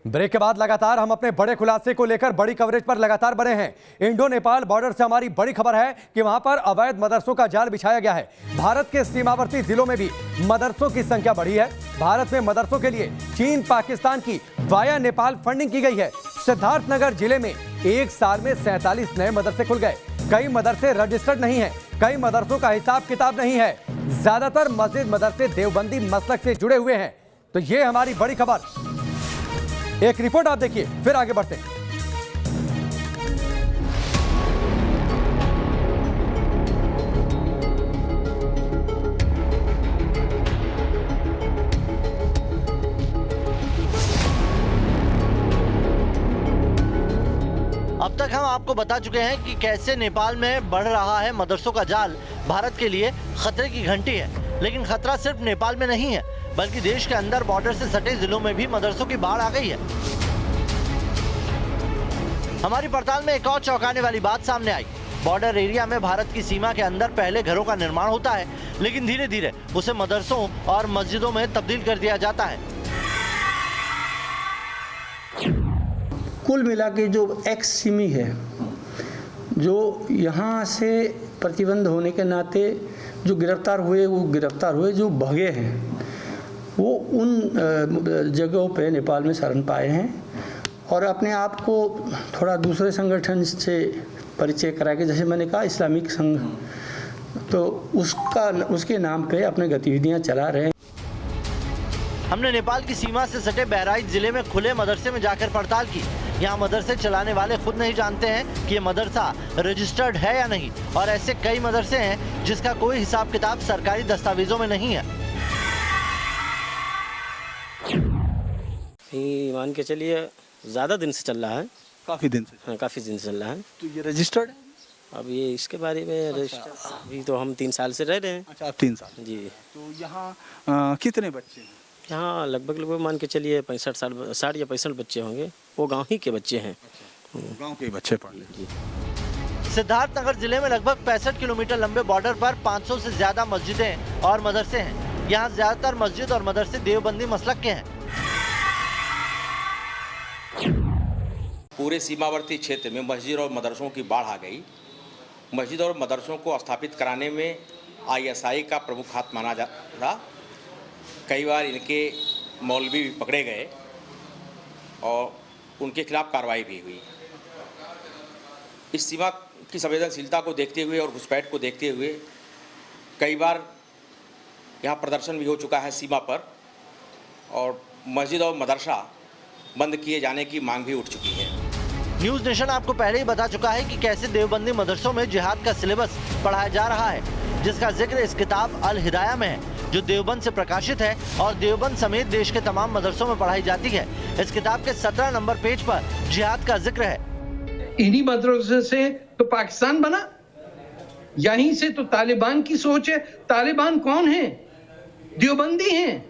Break के बाद लगातार हम अपने बड़े खुलासे को लेकर बड़ी कवरेज पर लगातार बने हैं। इंडो नेपाल बॉर्डर से हमारी बड़ी खबर है कि वहां पर अवैध मदरसों का जाल बिछाया गया है। भारत के सीमावर्ती जिलों में भी मदरसों की संख्या बढ़ी है। भारत में मदरसों के लिए चीन पाकिस्तान की वाया नेपाल फंडिंग की गई है। सिद्धार्थनगर जिले में एक साल में 47 नए मदरसे खुल गए। कई मदरसे रजिस्टर्ड नहीं है, कई मदरसों का हिसाब किताब नहीं है। ज्यादातर मस्जिद मदरसे देवबंदी मसलक से जुड़े हुए हैं। तो ये हमारी बड़ी खबर। एक रिपोर्ट आप देखिए, फिर आगे बढ़ते हैं। अब तक हम आपको बता चुके हैं कि कैसे नेपाल में बढ़ रहा है मदरसों का जाल। भारत के लिए खतरे की घंटी है, लेकिन खतरा सिर्फ नेपाल में नहीं है, बल्कि देश के अंदर बॉर्डर से सटे जिलों में भी मदरसों की बाढ़ आ गई है। हमारी पड़ताल में एक और चौंकाने वाली बात सामने आई। बॉर्डर एरिया में भारत की सीमा के अंदर पहले घरों का निर्माण होता है, लेकिन धीरे धीरे उसे मदरसों और मस्जिदों में तब्दील कर दिया जाता है। कुल मिला के जो एक्स सिमी है, जो यहाँ से प्रतिबंध होने के नाते जो गिरफ्तार हुए, जो भगे हैं, वो उन जगहों पे नेपाल में शरण पाए हैं और अपने आप को थोड़ा दूसरे संगठन से परिचय करा के, जैसे मैंने कहा इस्लामिक संघ, तो उसके नाम पे अपने गतिविधियां चला रहे हैं। हमने नेपाल की सीमा से सटे बहराइच जिले में खुले मदरसे में जाकर पड़ताल की। यहाँ मदरसे चलाने वाले खुद नहीं जानते हैं कि ये मदरसा रजिस्टर्ड है या नहीं, और ऐसे कई मदरसे हैं जिसका कोई हिसाब किताब सरकारी दस्तावेजों में नहीं है। मान के चलिए ज़्यादा दिन से चल रहा है। काफ़ी दिन से? हाँ, काफ़ी दिन से चल रहा है। तो ये रजिस्टर्ड है? अब ये इसके बारे में रजिस्टर अभी तो हम 3 साल से रह रहे हैं। अच्छा, आप 3 साल? जी। तो यहाँ कितने बच्चे हैं? यहाँ लगभग मान के चलिए 60 या 65 बच्चे होंगे। वो गांव ही के बच्चे हैं। गांव के बच्चे पढ़ रहे हैं। सिद्धार्थनगर जिले में लगभग 65 किलोमीटर लंबे बॉर्डर पर 500 से ज्यादा मस्जिदें और मदरसे हैं। यहाँ ज्यादातर मस्जिद और मदरसे देवबंदी मसलक के हैं। पूरे सीमावर्ती क्षेत्र में मस्जिद और मदरसों की बाढ़ आ गई। मस्जिद और मदरसों को स्थापित कराने में आईएसआई का प्रमुख हाथ माना जा रहा। कई बार इनके मौलवी भी पकड़े गए और उनके खिलाफ कार्रवाई भी हुई। इस सीमा की संवेदनशीलता को देखते हुए और घुसपैठ को देखते हुए कई बार यहाँ प्रदर्शन भी हो चुका है सीमा पर, और मस्जिद और मदरसा बंद किए जाने की मांग भी उठ चुकी है। न्यूज़ नेशन आपको पहले ही बता चुका है कि कैसे देवबंदी मदरसों में जिहाद का सिलेबस पढ़ाया जा रहा है, जिसका जिक्र इस किताब अल हिदाया में है, जो देवबंद से प्रकाशित है और देवबंद समेत देश के तमाम मदरसों में पढ़ाई जाती है। इस किताब के 17 नंबर पेज पर जिहाद का जिक्र है। इन्हीं मदरसे से तो पाकिस्तान बना, यहीं से तो तालिबान की सोच है। तालिबान कौन है? देवबंदी हैं,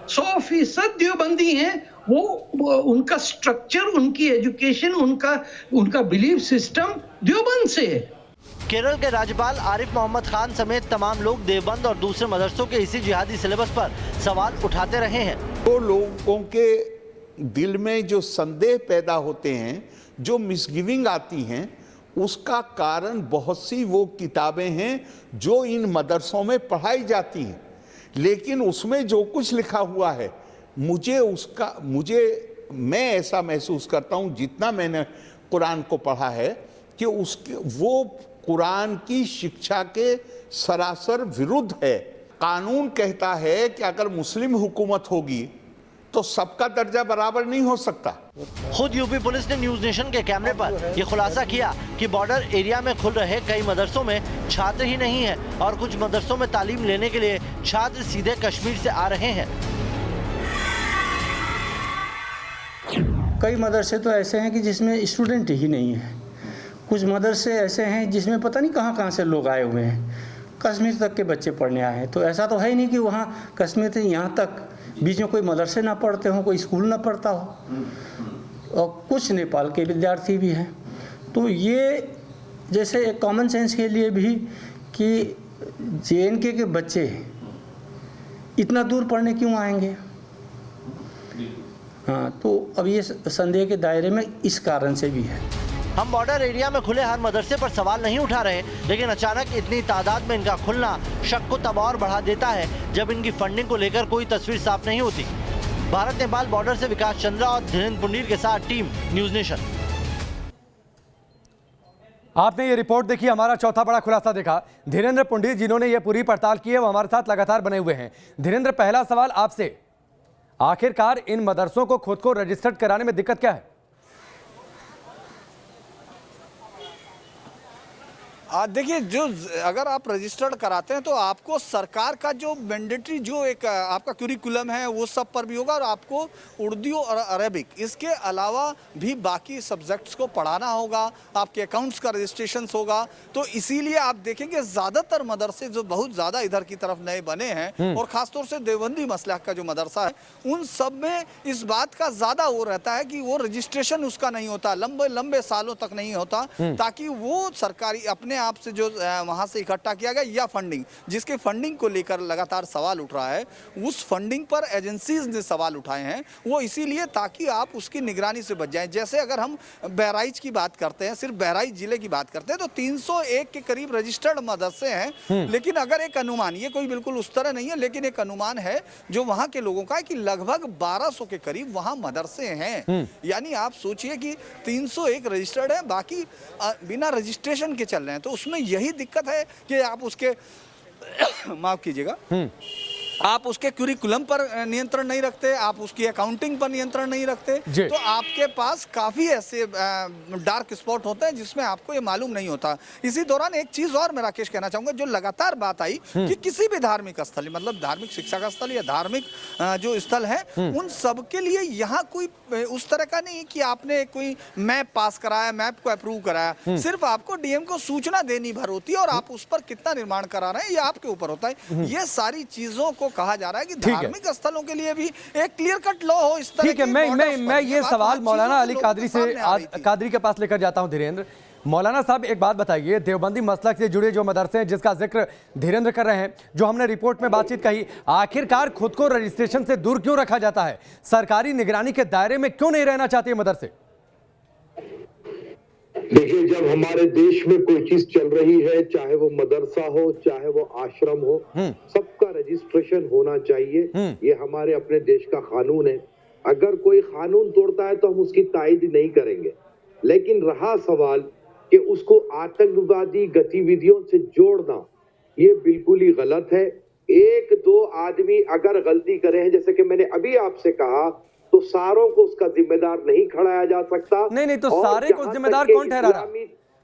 100% देवबंदी हैं। वो उनका स्ट्रक्चर, उनकी एजुकेशन, उनका बिलीफ सिस्टम देवबंद से है। केरल के राज्यपाल आरिफ मोहम्मद खान समेत तमाम लोग देवबंद और दूसरे मदरसों के इसी जिहादी सिलेबस पर सवाल उठाते रहे हैं। तो लोगों के दिल में जो संदेह पैदा होते हैं, जो मिसगिविंग आती हैं, उसका कारण बहुत सी वो किताबें हैं जो इन मदरसों में पढ़ाई जाती हैं। लेकिन उसमें जो कुछ लिखा हुआ है, मैं ऐसा महसूस करता हूँ, जितना मैंने कुरान को पढ़ा है, कि वो कुरान की शिक्षा के सरासर विरुद्ध है। कानून कहता है कि अगर मुस्लिम हुकूमत होगी तो सबका दर्जा बराबर नहीं हो सकता। खुद यूपी पुलिस ने न्यूज़ नेशन के कैमरे पर यह खुलासा किया कि बॉर्डर एरिया में खुल रहे कई मदरसों में छात्र ही नहीं है, और कुछ मदरसों में तालीम लेने के लिए छात्र सीधे कश्मीर से आ रहे हैं। कई मदरसे तो ऐसे हैं कि जिसमें स्टूडेंट ही नहीं है। कुछ मदरसे ऐसे हैं जिसमें पता नहीं कहाँ से लोग आए हुए हैं, कश्मीर तक के बच्चे पढ़ने आए हैं। तो ऐसा तो है ही नहीं कि वहाँ कश्मीर से यहाँ तक बीच में कोई मदरसे ना पढ़ते हों, कोई स्कूल ना पढ़ता हो। और कुछ नेपाल के विद्यार्थी भी हैं। तो ये जैसे एक कॉमन सेंस के लिए भी कि JNK के बच्चे इतना दूर पढ़ने क्यों आएंगे? हाँ, तो अब ये संदेह के दायरे में इस कारण से भी है। हम बॉर्डर एरिया में खुले हर मदरसे पर सवाल नहीं उठा रहे, लेकिन अचानक इतनी तादाद में इनका खुलना शक को तब और बढ़ा देता है जब इनकी फंडिंग को लेकर कोई तस्वीर साफ नहीं होती। भारत नेपाल बॉर्डर से विकास चंद्रा और धीरेन्द्र पुंडीर के साथ टीम न्यूज नेशन। आपने ये रिपोर्ट देखी, हमारा चौथा बड़ा खुलासा देखा। धीरेन्द्र पुंडीर जिन्होंने ये पूरी पड़ताल की है वो हमारे साथ लगातार बने हुए हैं। धीरेन्द्र, पहला सवाल आपसे, आखिरकार इन मदरसों को खुद को रजिस्टर्ड कराने में दिक्कत क्या है? देखिए, जो अगर आप रजिस्टर्ड कराते हैं तो आपको सरकार का जो मैंडेटरी जो एक आपका करिकुलम है वो सब पर भी होगा, और आपको उर्दू और अरबिक इसके अलावा भी बाकी सब्जेक्ट्स को पढ़ाना होगा, आपके अकाउंट्स का रजिस्ट्रेशन होगा। तो इसीलिए आप देखेंगे ज़्यादातर मदरसे जो बहुत ज़्यादा इधर की तरफ नए बने हैं और ख़ासतौर से देवबंदी मसलक का जो मदरसा है उन सब में इस बात का ज़्यादा वो रहता है कि वो रजिस्ट्रेशन उसका नहीं होता, लंबे लंबे सालों तक नहीं होता, ताकि वो सरकारी अपने आप से जो वहां से इकट्ठा किया गया या फंडिंग, जिसके फंडिंग को लेकर लगातार सवाल उठ रहा है, उस फंडिंग पर एजेंसीज ने सवाल उठाए हैं, वो इसीलिए ताकि आप उसकी निगरानी से बच जाएं। जैसे अगर हम बहराइच की बात करते हैं, सिर्फ बहराइच जिले की बात करते हैं, तो 301 के करीब रजिस्टर्ड मदरसे हैं। लेकिन अगर एक अनुमान, ये कोई बिल्कुल उस तरह नहीं है, लेकिन एक अनुमान है जो वहां के लोगों का है कि लगभग 1200 के करीब वहां मदरसे हैं। यानी आप सोचिए कि 301 रजिस्टर्ड है, बाकी बिना रजिस्ट्रेशन के चल रहे हैं। तो उसमें यही दिक्कत है कि आप उसके माफ कीजिएगा, आप उसके करिकुलम पर नियंत्रण नहीं रखते, आप उसकी अकाउंटिंग पर नियंत्रण नहीं रखते, तो आपके पास काफ़ी ऐसे डार्क स्पॉट होते हैं जिसमें आपको ये मालूम नहीं होता। इसी दौरान एक चीज़ और मैं राकेश कहना चाहूँगा, जो लगातार बात आई कि किसी भी धार्मिक स्थल, मतलब धार्मिक शिक्षा का स्थल या धार्मिक जो स्थल है, उन सब के लिए यहाँ कोई उस तरह का नहीं कि आपने कोई मैप पास कराया, मैप को अप्रूव कराया, सिर्फ आपको डीएम को सूचना देनी भर होती है और आप उस पर कितना निर्माण करा रहे हैं ये आपके ऊपर होता है। ये सारी चीज़ों को कहा जा रहा है कि धार्मिक स्थलों के लिए भी एक क्लियर कट लॉ हो। इस तरह ठीक है, मैं ये सवाल मौलाना अली कादरी के पास लेकर जाता हूं। धीरेन्द्र, मौलाना साहब एक बात बताइए, देवबंदी मसलक से जुड़े जो मदरसे हैं जिसका जिक्र धीरेन्द्र कर रहे हैं, जो हमने रिपोर्ट में बातचीत कही, आखिरकार खुद को रजिस्ट्रेशन से दूर क्यों रखा जाता है? सरकारी निगरानी के दायरे में क्यों नहीं रहना चाहते मदरसे? देखिए, जब हमारे देश में कोई चीज चल रही है, चाहे वो मदरसा हो, चाहे वो आश्रम हो, सबका रजिस्ट्रेशन होना चाहिए। ये हमारे अपने देश का कानून है। अगर कोई कानून तोड़ता है तो हम उसकी तायद नहीं करेंगे, लेकिन रहा सवाल कि उसको आतंकवादी गतिविधियों से जोड़ना, ये बिल्कुल ही गलत है। एक दो आदमी अगर गलती करे हैं, जैसे कि मैंने अभी आपसे कहा, तो सारों को उसका जिम्मेदार नहीं खड़ाया जा सकता। नहीं, तो सारे को जिम्मेदार कौन ठहरा रहा?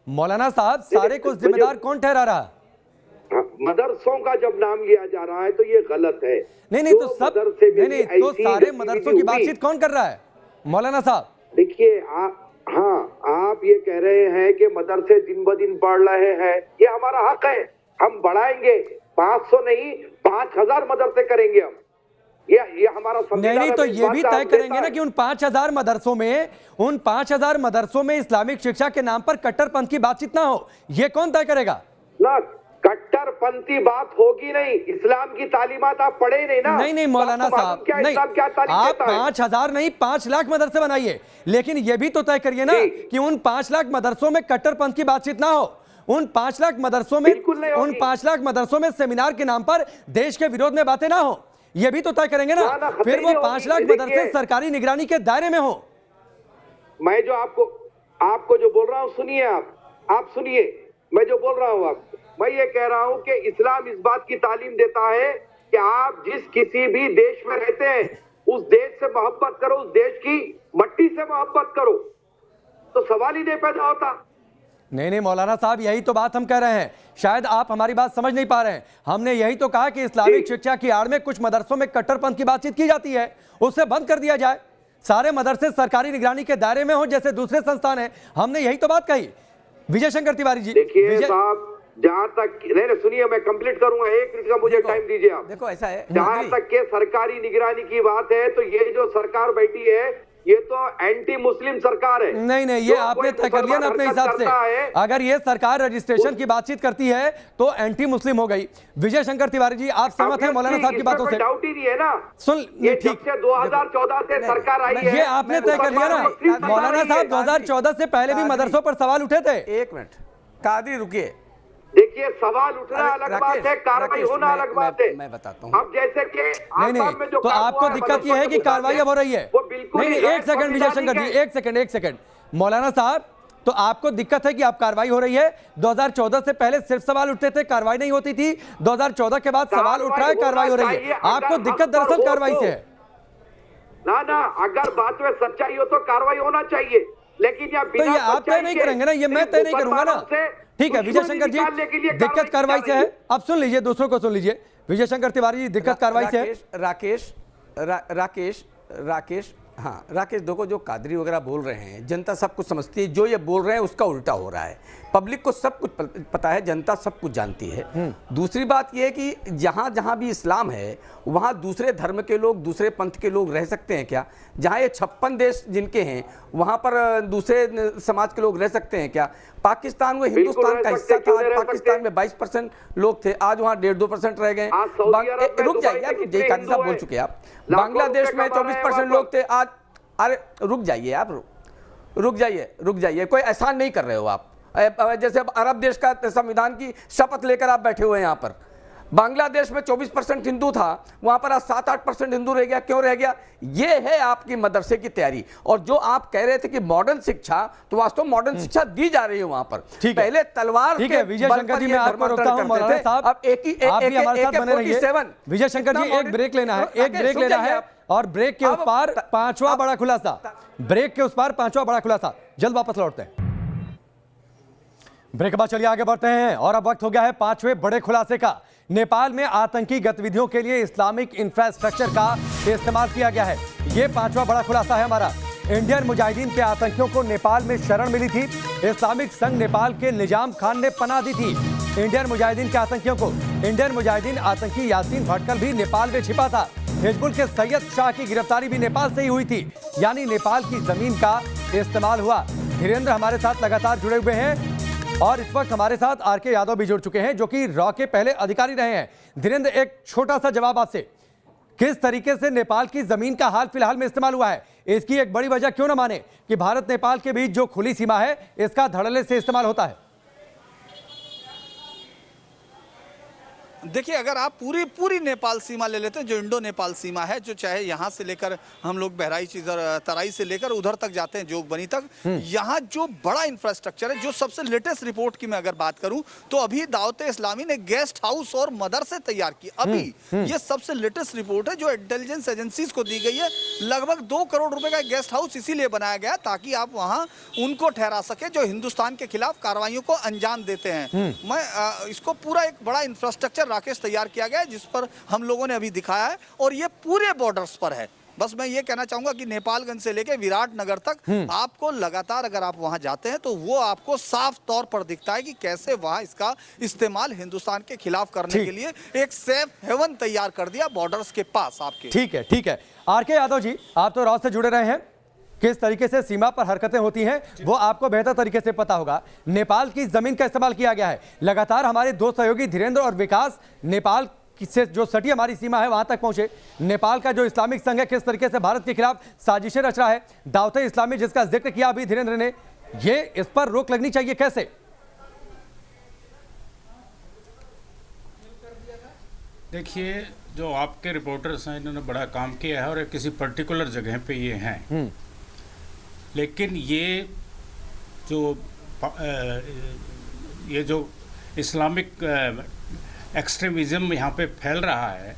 मौलाना साहब, सारे को जिम्मेदार कौन ठहरा रहा? मदरसों का जब नाम लिया जा रहा है तो ये गलत है। नहीं, तो सब नहीं, तो सारे मदरसों की बातचीत कौन कर रहा है मौलाना साहब? देखिए, आप ये कह रहे हैं कि मदरसे दिन ब दिन बढ़ रहे हैं, ये हमारा हक है, हम बढ़ाएंगे। 500 नहीं, 5000 मदरसे करेंगे हम। ये हमारा नहीं, तो ये भी तय करेंगे ना कि उन 5000 मदरसों में इस्लामिक शिक्षा के नाम पर कट्टरपंथ की बातचीत ना हो, ये कौन तय करेगा? ना, कट्टरपंथी बात होगी नहीं। इस्लाम की तालीमात आप पढ़े नहीं ना। नहीं मौलाना साहब, नहीं, आप 5000 नहीं 5 लाख मदरसे बनाइए, लेकिन ये भी तो तय करिए ना कि उन 5 लाख मदरसों में कट्टरपंथ की बातचीत ना हो। उन 5 लाख मदरसों में सेमिनार के नाम पर देश के विरोध में बातें ना हो, ये भी तो तय करेंगे ना। फिर वो 5 लाख मदरसे सरकारी निगरानी के दायरे में हो। मैं जो आपको जो बोल रहा हूँ, सुनिए, आप सुनिए, मैं जो बोल रहा हूँ मैं ये कह रहा हूँ कि इस्लाम इस बात की तालीम देता है कि आप जिस किसी भी देश में रहते हैं उस देश से मोहब्बत करो, उस देश की मट्टी से मोहब्बत करो, तो सवाल ही नहीं पैदा होता। नहीं मौलाना साहब, यही तो बात हम कह रहे हैं, शायद आप हमारी बात समझ नहीं पा रहे हैं। हमने यही तो कहा कि इस्लामिक शिक्षा की आड़ में कुछ मदरसों में कट्टरपंथ की बातचीत की जाती है, उसे बंद कर दिया जाए, सारे मदरसे सरकारी निगरानी के दायरे में हो जैसे दूसरे संस्थान हैं। हमने यही तो बात कही। विजय शंकर तिवारी जी, देखिए साहब, जहाँ तक नहीं सुनिए, मैं कंप्लीट करूंगा, 1 मिनट का मुझे टाइम दीजिए आप। देखो ऐसा है, जहाँ तक के सरकारी निगरानी की बात है, तो ये जो सरकार बैठी है ये तो एंटी मुस्लिम सरकार है। नहीं नहीं, ये जो आपने कोई तय कर लिया ना अपने मुसलमान हिसाब करता है, से। अगर ये सरकार रजिस्ट्रेशन की बातचीत करती है तो एंटी मुस्लिम हो गई। विजय शंकर तिवारी जी, आप सहमत हैं मौलाना साहब की बातों से? डाउट ही नहीं है ना। सुन, ये ठीक, जब से 2014 से सरकार आई है, ये आपने तय कर लिया ना मौलाना साहब। 2014 से पहले भी मदरसों पर सवाल उठे थे। एक मिनट कादरी रुकिए। देखिए, सवाल उठना अलग बात है, कार्रवाई होना अलग बात है। मैं बताता हूँ। अब जैसे कि नहीं, तो आपको दिक्कत यह है कि कार्रवाई अब हो रही है। वो बिल्कुल नहीं, एक सेकंड विजय शंकर जी, एक सेकंड मौलाना साहब, तो आपको दिक्कत है कि आप कार्रवाई हो रही है। 2014 से पहले सिर्फ सवाल उठते थे, कार्रवाई नहीं होती थी। 2014 के बाद सवाल उठ रहा है, कार्रवाई हो रही है। आपको दिक्कत दरअसल कार्रवाई से है ना। अगर बात में सच्चाई हो तो कार्रवाई होना चाहिए, लेकिन तो ये आप तय नहीं करेंगे ना, ये मैं तय नहीं करूंगा ना। ठीक है विजय शंकर जी, दिक्कत कार्रवाई से है। अब सुन लीजिए, दूसरों को सुन लीजिए। विजय शंकर तिवारी जी, दिक्कत कार्रवाई से है। राकेश, हाँ राकेश, देखो जो कादरी वगैरह बोल रहे हैं, जनता सब कुछ समझती है। जो ये बोल रहे हैं उसका उल्टा हो रहा है। पब्लिक को सब कुछ पता है, जनता सब कुछ जानती है। दूसरी बात ये है कि जहाँ जहाँ भी इस्लाम है वहाँ दूसरे धर्म के लोग, दूसरे पंथ के लोग रह सकते हैं क्या? जहाँ ये 56 देश जिनके हैं वहाँ पर दूसरे समाज के लोग रह सकते हैं क्या? पाकिस्तान वो हिंदुस्तान का हिस्सा था, पाकिस्तान में 22% लोग थे, आज वहाँ 1.5-2% रह गए। रुक जाइए आप, जय कादी साहब बोल चुके आप। बांग्लादेश में 24% लोग थे, आज अरे रुक जाइए आप, रुक जाइए, कोई एहसान नहीं कर रहे हो आप। जैसे अब अरब देश का संविधान की शपथ लेकर आप बैठे हुए हैं यहाँ पर। बांग्लादेश में 24% हिंदू था, वहां पर आज 7-8% हिंदू रह गया। क्यों रह गया? ये है आपकी मदरसे की तैयारी। और जो आप कह रहे थे कि मॉडर्न शिक्षा, तो वास्तव मॉडर्न शिक्षा दी जा रही है वहां पर। पहले तलवार ठीक है विजय शंकर जी, मैं आपको रोकता हूं मौलाना साहब। अब आप भी हमारे साथ बने रहिए। विजय शंकर जी, एक ब्रेक लेना है, और ब्रेक के उस पार पांचवा बड़ा खुलासा, जल्द वापस लौटते हैं। ब्रेक के बाद चलिए आगे बढ़ते हैं, और अब वक्त हो गया है पांचवें बड़े खुलासे का। नेपाल में आतंकी गतिविधियों के लिए इस्लामिक इंफ्रास्ट्रक्चर का इस्तेमाल किया गया है। यह पांचवा बड़ा खुलासा है हमारा। इंडियन मुजाहिदीन के आतंकियों को नेपाल में शरण मिली थी। इस्लामिक संघ नेपाल के निजाम खान ने पनाह दी थी इंडियन मुजाहिदीन के आतंकियों को। इंडियन मुजाहिदीन आतंकी यासीन भटकल भी नेपाल में छिपा था। हिजबुल के सैयद शाह की गिरफ्तारी भी नेपाल से ही हुई थी, यानी नेपाल की जमीन का इस्तेमाल हुआ। धीरेन्द्र हमारे साथ लगातार जुड़े हुए हैं, और इस वक्त हमारे साथ आरके यादव भी जुड़ चुके हैं, जो कि रॉ के पहले अधिकारी रहे हैं। धीरेन्द्र, एक छोटा सा जवाब आपसे, किस तरीके से नेपाल की जमीन का हाल फिलहाल में इस्तेमाल हुआ है? इसकी एक बड़ी वजह क्यों न माने कि भारत नेपाल के बीच जो खुली सीमा है, इसका धड़ल्ले से इस्तेमाल होता है? देखिए, अगर आप पूरी नेपाल सीमा ले लेते हैं, जो इंडो नेपाल सीमा है, जो चाहे यहाँ से लेकर हम लोग बहराइच, इधर तराई से लेकर उधर तक जाते हैं जोगबनी तक, यहाँ जो बड़ा इंफ्रास्ट्रक्चर है, जो सबसे लेटेस्ट रिपोर्ट की मैं अगर बात करूं तो अभी दावत इस्लामी ने गेस्ट हाउस और मदरसे तैयार की। अभी ये सबसे लेटेस्ट रिपोर्ट है जो इंटेलिजेंस एजेंसीज को दी गई है। लगभग 2 करोड़ रुपए का गेस्ट हाउस इसीलिए बनाया गया ताकि आप वहाँ उनको ठहरा सके जो हिंदुस्तान के खिलाफ कार्रवाइयों को अंजाम देते हैं। मैं इसको पूरा एक बड़ा इंफ्रास्ट्रक्चर राकेश तैयार किया गया है, जिस पर हम लोगों ने अभी दिखाया है, और ये पूरे बॉर्डर्स पर है। बस मैं ये कहना चाहूंगा कि नेपालगंज से लेकर विराटनगर तक आपको लगातार, अगर आप वहां जाते हैं तो वो आपको साफ तौर पर दिखता है कि कैसे वहां इसका इस्तेमाल हिंदुस्तान के खिलाफ करने के लिए एक सेफ हेवन तैयार कर दिया बॉर्डर्स के पास आपके। ठीक है आरके यादव जी, आप तो रॉ से जुड़े रहे हैं, किस तरीके से सीमा पर हरकतें होती हैं वो आपको बेहतर तरीके से पता होगा। नेपाल की जमीन का इस्तेमाल किया गया है। लगातार हमारे दो सहयोगी धीरेन्द्र और विकास नेपाल से जो सटी हमारी सीमा है वहां तक पहुंचे। नेपाल का जो इस्लामिक संघ है किस तरीके से भारत के खिलाफ साजिशें रच रहा है। दावत इस्लामी जिसका जिक्र किया अभी धीरेन्द्र ने, ये इस पर रोक लगनी चाहिए कैसे? देखिए, जो आपके रिपोर्टर्स हैं इन्होंने बड़ा काम किया है और किसी पर्टिकुलर जगह पे ये हैं, लेकिन ये जो इस्लामिक एक्सट्रीमिज़म यहाँ पे फैल रहा है,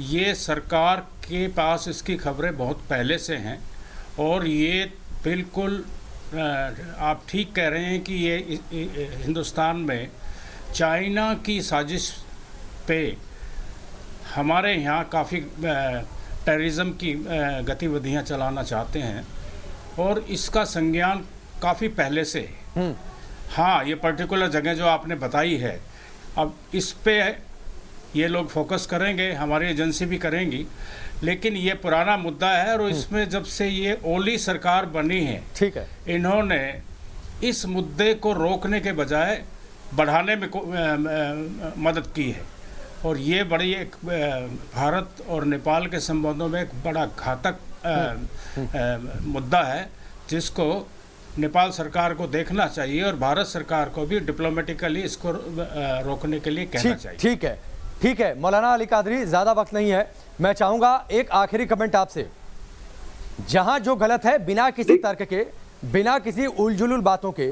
ये सरकार के पास इसकी खबरें बहुत पहले से हैं। और ये बिल्कुल आप ठीक कह रहे हैं कि ये हिंदुस्तान में चाइना की साजिश पे हमारे यहाँ काफ़ी टेररिज्म की गतिविधियाँ चलाना चाहते हैं, और इसका संज्ञान काफ़ी पहले से है। हाँ, ये पर्टिकुलर जगह जो आपने बताई है, अब इस पे ये लोग फोकस करेंगे, हमारी एजेंसी भी करेंगी, लेकिन ये पुराना मुद्दा है और इसमें जब से ये ओली सरकार बनी है, ठीक है, इन्होंने इस मुद्दे को रोकने के बजाय बढ़ाने में मदद की है और ये बड़ी एक भारत और नेपाल के संबंधों में एक बड़ा घातक मुद्दा है जिसको नेपाल सरकार को देखना चाहिए और भारत सरकार को भी डिप्लोमेटिकली इसको रोकने के लिए कहना चाहिए। ठीक है मौलाना अली कादरी, ज़्यादा वक्त नहीं है, मैं चाहूँगा एक आखिरी कमेंट आपसे। जहाँ जो गलत है बिना किसी तर्क के, बिना किसी उलझुल बातों के,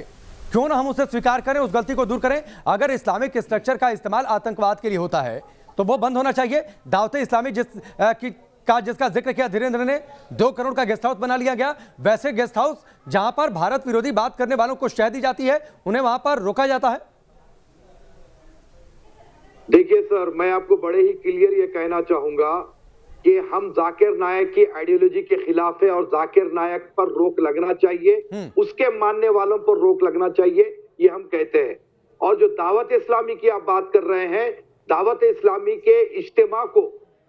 क्यों ना हम उसे स्वीकार करें, उस गलती को दूर करें। अगर इस्लामिक स्ट्रक्चर का इस्तेमाल आतंकवाद के लिए होता है तो वो बंद होना चाहिए। दावत इस्लामी जिसका जिक्र किया धीरेन्द्र ने, 2 करोड़ का गेस्ट हाउस बना लिया गया। वैसे गेस्ट हाउस जहां पर भारत विरोधी बात करने वालों को शह दी जाती है, उन्हें वहां पर रोका जाता है। देखिए सर, मैं आपको बड़े ही क्लियर ये कहना चाहूंगा कि हम जाकिर नायक की आइडियोलॉजी के खिलाफ है और जाकिर नायक पर रोक लगना चाहिए, उसके मानने वालों पर रोक लगना चाहिए, ये हम कहते हैं। और जो दावत इस्लामी की आप बात कर रहे हैं, दावत इस्लामी के इज्तिमा को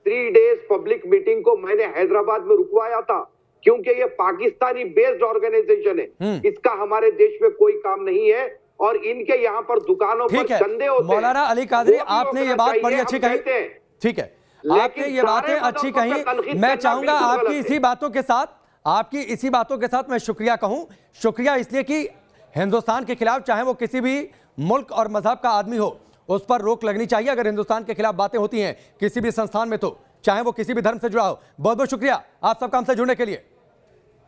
3 डेज पब्लिक मीटिंग को मैंने हैदराबाद में रुकवाया था, क्योंकि ये पाकिस्तानी बेस्ड ऑर्गेनाइजेशन है, इसका हमारे देश में कोई काम नहीं है और इनके यहाँ पर दुकानों पर चंदे होते हैं। मौलाना अली कादरी, आपने ये बात बड़ी अच्छी कही, ठीक है, आपने ये बातें अच्छी कही। मैं चाहूंगा आपकी इसी बातों के साथ मैं शुक्रिया कहूं। शुक्रिया इसलिए कि हिंदुस्तान के खिलाफ, चाहे वो किसी भी मुल्क और मजहब का आदमी हो, उस पर रोक लगनी चाहिए। अगर हिंदुस्तान के खिलाफ बातें होती हैं किसी भी संस्थान में, तो चाहे वो किसी भी धर्म से जुड़ा हो। बहुत बहुत शुक्रिया आप सबका हमसे जुड़ने के लिए।